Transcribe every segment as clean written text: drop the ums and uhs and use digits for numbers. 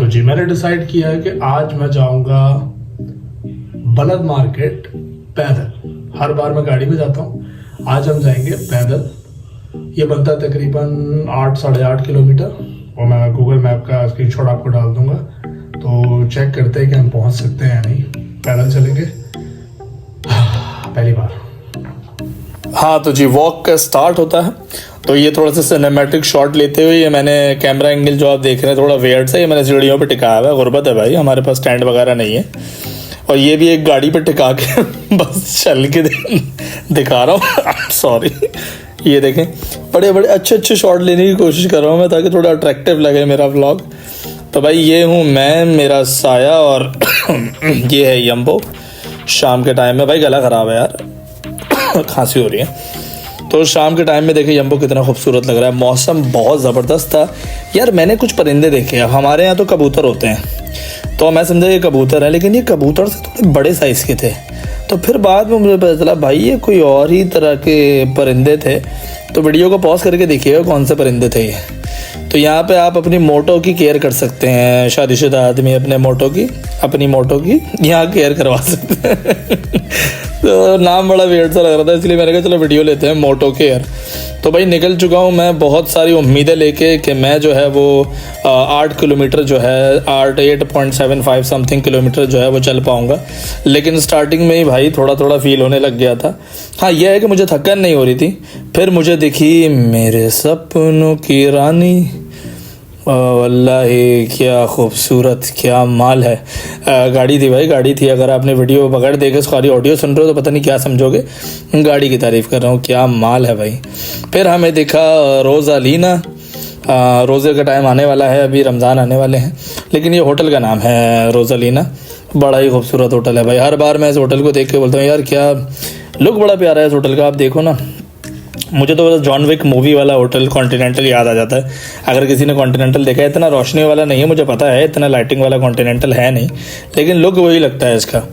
तो जी मैंने डिसाइड किया है कि आज मैं जाऊंगा बलद मार्केट पैदल। हर बार मैं गाड़ी में जाता हूँ, आज हम जाएंगे पैदल। ये बनता है तकरीबन 8-8.5 किलोमीटर और मैं गूगल मैप का स्क्रीनशॉट आपको डाल दूंगा, तो चेक करते हैं कि हम पहुंच सकते हैं या नहीं। पैदल चलेंगे पहली बार। हाँ तो जी वॉक का स्टार्ट होता है, तो ये थोड़ा सा सिनेमैटिक शॉट लेते हुए ये मैंने कैमरा एंगल जो आप देख रहे हैं थोड़ा वेयर्ड सा, ये मैंने सीढ़ियों पे टिकाया हुआ है। गुर्बत है भाई, हमारे पास स्टैंड वगैरह नहीं है, और ये भी एक गाड़ी पे टिका के बस चल के दिखा रहा हूँ सॉरी। ये देखें, बड़े बड़े अच्छे शॉट लेने की कोशिश कर रहा हूँ मैं, ताकि थोड़ा अट्रैक्टिव लगे मेरा व्लॉग। तो भाई ये हूँ मैं, मेरा साया, और ये है यम्बो। शाम के टाइम में भाई गला ख़राब है यार, खांसी हो रही है। तो शाम के टाइम में देखिए यम्बो कितना खूबसूरत लग रहा है, मौसम बहुत ज़बरदस्त था यार। मैंने कुछ परिंदे देखे, अब हमारे यहाँ तो कबूतर होते हैं, तो मैं समझा ये कबूतर है, लेकिन ये कबूतर से थोड़े बड़े साइज़ के थे। तो फिर बाद में मुझे पता चला भाई ये कोई और ही तरह के परिंदे थे। तो वीडियो को पॉज करके देखिएगा कौन से परिंदे थे ये। तो यहाँ पे आप अपनी मोटो की केयर कर सकते हैं, शादीशुदा आदमी अपनी मोटो की यहाँ केयर करवा सकते हैं। तो नाम बड़ा वियर्ड सा लग रहा था, इसलिए मैंने कहा चलो वीडियो लेते हैं, मोटो केयर। तो भाई निकल चुका हूँ मैं बहुत सारी उम्मीदें लेके कि मैं जो है वो 8 किलोमीटर जो है 8.75 समथिंग किलोमीटर जो है वो चल पाऊँगा। लेकिन स्टार्टिंग में ही भाई थोड़ा फील होने लग गया था। हाँ यह है कि मुझे थकान नहीं हो रही थी। फिर मुझे दिखी मेरे सपनों की रानी, वल्लाही क्या खूबसूरत, क्या माल है। गाड़ी थी भाई, गाड़ी थी। अगर आपने वीडियो बगैर देखे सारी ऑडियो सुन रहे हो तो पता नहीं क्या समझोगे। गाड़ी की तारीफ़ कर रहा हूँ, क्या माल है भाई। फिर हमें दिखा रोज़ालीना। रोज़े का टाइम आने वाला है, अभी रमज़ान आने वाले हैं, लेकिन ये होटल का नाम है रोज़ालीना। बड़ा ही खूबसूरत होटल है भाई। हर बार मैं इस होटल को देख के बोलता हूँ यार क्या लुक बड़ा प्यारा है इस होटल का। आप देखो ना, मुझे तो बस जॉन विक मूवी वाला होटल कॉन्टिनेंटल याद आ जाता है। अगर किसी ने कॉन्टिनेंटल देखा है, इतना रोशनी वाला नहीं है मुझे पता है, इतना लाइटिंग वाला कॉन्टिनेंटल है नहीं, लेकिन लुक वही लगता है इसका।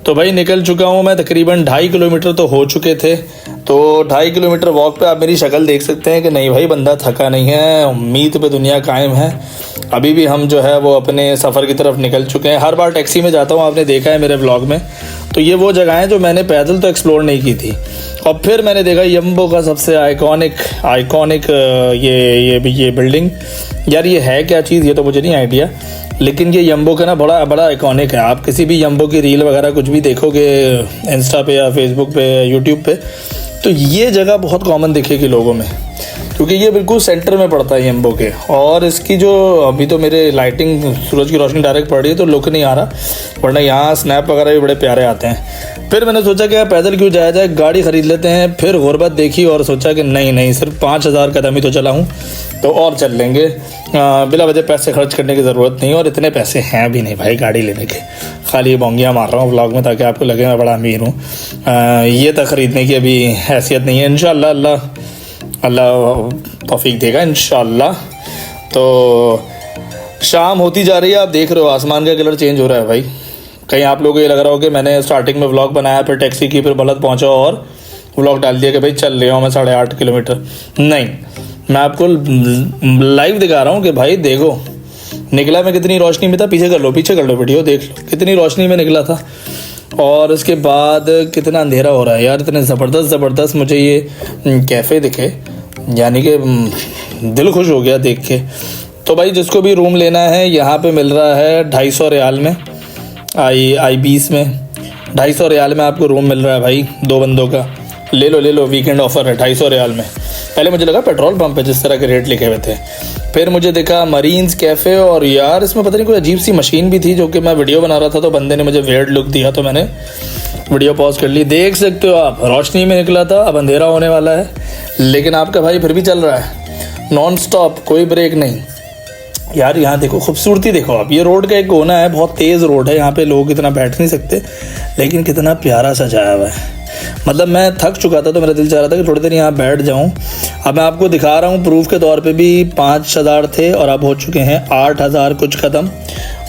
तो भाई निकल चुका हूँ मैं, तकरीबन 2.5 किलोमीटर तो हो चुके थे। तो 2.5 किलोमीटर वॉक पे आप मेरी शक्ल देख सकते हैं कि नहीं भाई बंदा थका नहीं है, उम्मीद पे दुनिया कायम है। अभी भी हम जो है वो अपने सफ़र की तरफ निकल चुके हैं। हर बार टैक्सी में जाता हूँ, आपने देखा है मेरे व्लॉग में। तो ये वो जगह है जो मैंने पैदल तो एक्सप्लोर नहीं की थी। और फिर मैंने देखा यम्बो का सबसे आइकॉनिक ये बिल्डिंग। यार ये है क्या चीज़, ये तो मुझे नहीं आइडिया, लेकिन ये यम्बो का ना बड़ा आइकॉनिक है। आप किसी भी यम्बो की रील वगैरह कुछ भी देखोगे इंस्टा पे या फेसबुक पे या यूट्यूब पे, तो ये जगह बहुत कॉमन दिखेगी लोगों में, क्योंकि ये बिल्कुल सेंटर में पड़ता है यम्बो के। और इसकी जो अभी तो मेरे लाइटिंग सूरज की रोशनी डायरेक्ट पड़ रही है तो लुक नहीं आ रहा, वरना यहाँ स्नैप वगैरह भी बड़े प्यारे आते हैं। फिर मैंने सोचा कि यार पैदल क्यों जाया जाए, गाड़ी ख़रीद लेते हैं। फिर गुर्बत देखी और सोचा कि नहीं सिर्फ 5,000 कदम ही तो चला हूँ, तो और चल लेंगे। बिला वजह पैसे खर्च करने की ज़रूरत नहीं, और इतने पैसे हैं भी नहीं भाई गाड़ी लेने के। खाली बोंगियाँ मार रहा हूँ व्लॉग में ताकि आपको लगे मैं बड़ा अमीर हूँ। ये तक ख़रीदने की अभी हैसियत नहीं है। इंशाअल्लाह अल्लाह तौफीक देगा इंशाअल्लाह। तो शाम होती जा रही है, आप देख रहे हो आसमान का कलर चेंज हो रहा है भाई। कहीं आप लोगों को ये लग रहा हो कि मैंने स्टार्टिंग में व्लॉग बनाया, फिर टैक्सी की, फिर बलद पहुंचा और व्लॉग डाल दिया कि भाई चल रहा हूँ मैं 8.5 किलोमीटर। नहीं, मैं आपको लाइव दिखा रहा हूँ कि भाई देखो निकला मैं कितनी रोशनी में था। पीछे कर लो वीडियो देख लो कितनी रोशनी में निकला था, और उसके बाद कितना अंधेरा हो रहा है यार। इतने ज़बरदस्त मुझे ये कैफ़े दिखे, यानी कि दिल खुश हो गया देख के। तो भाई जिसको भी रूम लेना है यहाँ पे मिल रहा है 250 रियाल में, आई20 में 250 रियाल में आपको रूम मिल रहा है भाई, 2 बंदों का। ले लो वीकेंड ऑफर है 250 रियाल में। पहले मुझे लगा पेट्रोल पंप पे जिस तरह के रेट लिखे हुए थे, फिर मुझे देखा मरीन्स कैफ़े, और यार इसमें पता नहीं कोई अजीब सी मशीन भी थी, जो कि मैं वीडियो बना रहा था तो बंदे ने मुझे वियर्ड लुक दिया, तो मैंने वीडियो पॉज कर ली। देख सकते हो आप रोशनी में निकला था, अब अंधेरा होने वाला है, लेकिन आपका भाई फिर भी चल रहा है नॉन स्टॉप, कोई ब्रेक नहीं। यार यहाँ देखो खूबसूरती देखो आप, ये रोड का एक कोना है, बहुत तेज़ रोड है, यहाँ पे लोग इतना बैठ नहीं सकते, लेकिन कितना प्यारा सजाया हुआ है। मतलब मैं थक चुका था तो मेरा दिल चाह रहा था कि थोड़ी देर यहाँ बैठ जाऊँ। अब मैं आपको दिखा रहा हूँ, प्रूफ के तौर पे भी 5,000 थे और अब हो चुके हैं 8,000 कुछ कदम,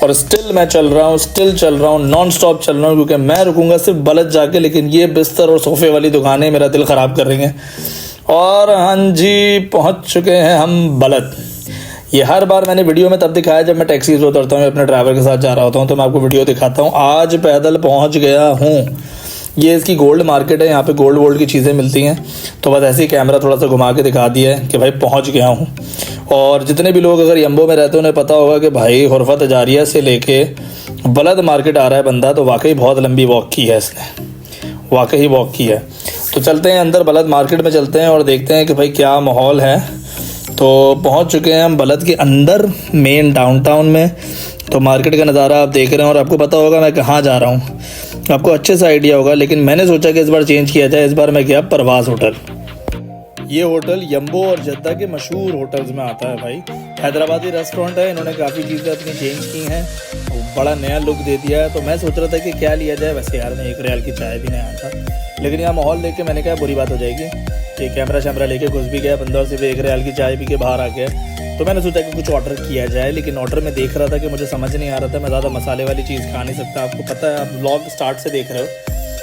और स्टिल मैं चल रहा हूँ नॉन स्टॉप चल रहा हूँ, क्योंकि मैं रुकूंगा सिर्फ बलद जाके। लेकिन ये बिस्तर और सोफे वाली दुकानें मेरा दिल ख़राब कर रही हैं। और हाँ जी पहुँच चुके हैं हम बलद। ये हर बार मैंने वीडियो में तब दिखाया जब मैं टैक्सी से उतरता हूँ, अपने ड्राइवर के साथ जा रहा होता हूँ, तो मैं आपको वीडियो दिखाता हूँ। आज पैदल पहुँच गया हूँ। ये इसकी गोल्ड मार्केट है, यहाँ पे गोल्ड वोल्ड की चीज़ें मिलती हैं। तो बस ऐसे ही कैमरा थोड़ा सा घुमा के दिखा दिया है कि भाई पहुँच गया हूँ। और जितने भी लोग अगर यम्बो में रहते हैं उन्हें पता होगा कि भाई हुरफा तजारिया से लेके बलद मार्केट आ रहा है बंदा, तो वाकई बहुत लंबी वॉक की है इसने, वाकई वॉक की है। तो चलते हैं अंदर बलद मार्केट में, चलते हैं और देखते हैं कि भाई क्या माहौल है। तो पहुंच चुके हैं हम बलद के अंदर, मेन डाउनटाउन में। तो मार्केट का नज़ारा आप देख रहे हैं और आपको पता होगा मैं कहाँ जा रहा हूँ, आपको अच्छे से आइडिया होगा। लेकिन मैंने सोचा कि इस बार चेंज किया जाए। इस बार मैं गया परवाज़ होटल। ये होटल यम्बो और जद्दा के मशहूर होटल्स में आता है भाई। हैदराबादी रेस्टोरेंट है, इन्होंने काफ़ी चीज़ें अपनी चेंज की हैं, बड़ा नया लुक दे दिया है। तो मैं सोच रहा था कि क्या लिया जाए। वैसे यार मैं 1 रियाल की चाय भी नहीं आया था, लेकिन यहाँ माहौल देख के मैंने कहा बुरी बात हो जाएगी कि कैमरा शैमरा लेके घुस भी गया बंदा, सिर्फ 1 रियाल की चाय पी के बाहर आ गया। तो मैंने सोचा कि कुछ ऑर्डर किया जाए, लेकिन ऑर्डर में देख रहा था कि मुझे समझ नहीं आ रहा था। मैं ज़्यादा मसाले वाली चीज़ खा नहीं सकता, आपको पता है, आप व्लॉग स्टार्ट से देख रहे हो।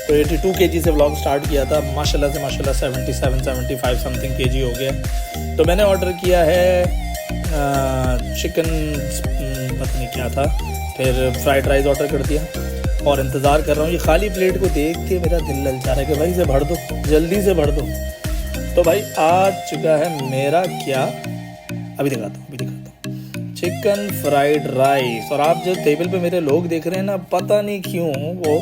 तो 82 kg से व्लॉग स्टार्ट किया था, माशाल्लाह से माशाल्लाह 77-75 समथिंग kg हो गया। तो मैंने ऑर्डर किया है चिकन, पता नहीं क्या था, फिर फ्राइड राइस ऑर्डर कर दिया और इंतज़ार कर रहा हूँ। ये खाली प्लेट को देख के मेरा दिल ललचा रहा है कि भाई इसे भर दो, जल्दी से भर दो। तो भाई आ चुका है मेरा क्या, अभी दिखाता हूँ चिकन फ्राइड राइस। और आप जो टेबल पे मेरे लोग देख रहे हैं ना, पता नहीं क्यों वो,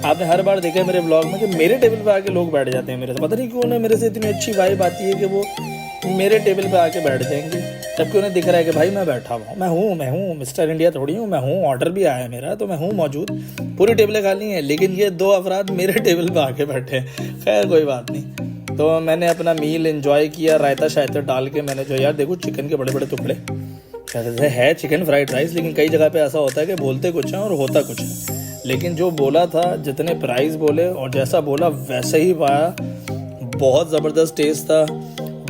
आपने हर बार देखा है मेरे ब्लॉग में कि मेरे टेबल पे आके लोग बैठ जाते हैं मेरे से। पता नहीं क्यों उन्हें मेरे से इतनी अच्छी वाइब आती है कि वो मेरे टेबल पे आके बैठ जाएंगे, जबकि उन्हें दिख रहा है कि भाई मैं बैठा हुआ हूँ, मैं हूँ मिस्टर इंडिया थोड़ी हूँ, मैं हूँ, ऑर्डर भी आया है मेरा, तो मैं हूँ मौजूद, पूरी टेबलें खाली हैं। लेकिन ये 2 अफराद मेरे टेबल पे आके बैठे हैं। खैर कोई बात नहीं। तो मैंने अपना मील एंजॉय किया, रायता शायता डाल के। मैंने जो यार देखो चिकन के बड़े बड़े टुकड़े है, चिकन फ्राइड राइस। लेकिन कई जगह पे ऐसा होता है कि बोलते कुछ है और होता कुछ है। लेकिन जो बोला था, जितने प्राइस बोले और जैसा बोला वैसे ही पाया। बहुत ज़बरदस्त टेस्ट था,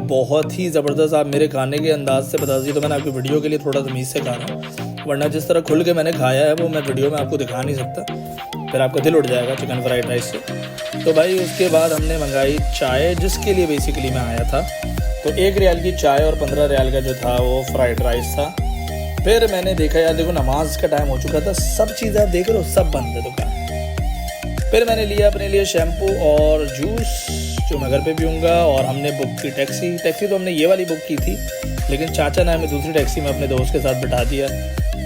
बहुत ही ज़बरदस्त। आप मेरे खाने के अंदाज से बता दीजिए। तो मैंने आपकी वीडियो के लिए थोड़ा तमीज़ से खा रहा हूँ, वरना जिस तरह खुल के मैंने खाया है वो मैं वीडियो में आपको दिखा नहीं सकता, फिर आपका दिल उठ जाएगा चिकन फ्राइड राइस से। तो भाई उसके बाद हमने मंगाई चाय, जिसके लिए बेसिकली मैं आया था। तो 1 रियाल की चाय और 15 रियाल का जो था वो फ्राइड राइस था। फिर मैंने देखा यार देखो नमाज का टाइम हो चुका था, सब चीज़ें आप देख रहे हो सब बंद है दुकान। फिर मैंने लिया अपने लिए शैम्पू और जूस जो मैं घर पे पीऊँगा। और हमने बुक की टैक्सी तो हमने ये वाली बुक की थी, लेकिन चाचा ने हमें दूसरी टैक्सी में अपने दोस्त के साथ बिठा दिया।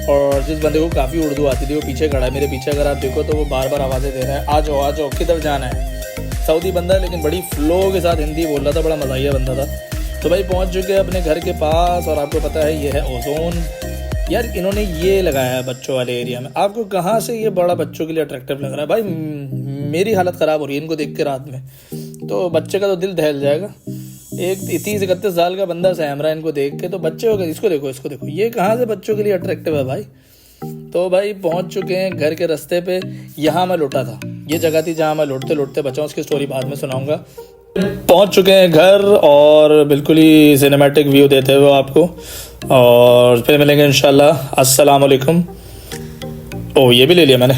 और जिस बंदे को काफ़ी उर्दू आती थी वो पीछे खड़ा है मेरे पीछे, अगर आप देखो तो वो बार बार आवाज़ें दे रहा है, आ जाओ किधर जाना है। सऊदी बंदा है लेकिन बड़ी फ्लो के साथ हिंदी बोल रहा था, बड़ा मज़ाहिया बंदा था। तो भाई पहुंच चुके हैं अपने घर के पास। और आपको पता है ये है ओजोन। यार इन्होंने ये लगाया है बच्चों वाले एरिया में, आपको कहाँ से ये बड़ा बच्चों के लिए अट्रैक्टिव लग रहा है भाई। मेरी हालत ख़राब हो रही है इनको देख के रात में। तो बच्चे का तो दिल दहल जाएगा, एक 30-31 साल का बंदा सहम रहा है इनको देख के, तो बच्चे हो गए। इसको देखो, ये कहाँ से बच्चों के लिए अट्रैक्टिव है भाई। तो भाई पहुंच चुके हैं घर के रास्ते पे। यहाँ मैं लौटा था, ये जगह थी जहाँ मैं लौटते बचा हूँ, उसकी स्टोरी बाद में सुनाऊंगा। पहुंच चुके हैं घर और बिल्कुल ही सिनेमैटिक व्यू देते हुए आपको, और फिर मिलेंगे इंशाल्लाह। अस्सलाम वालेकुम। ओह ये भी ले लिया मैंने।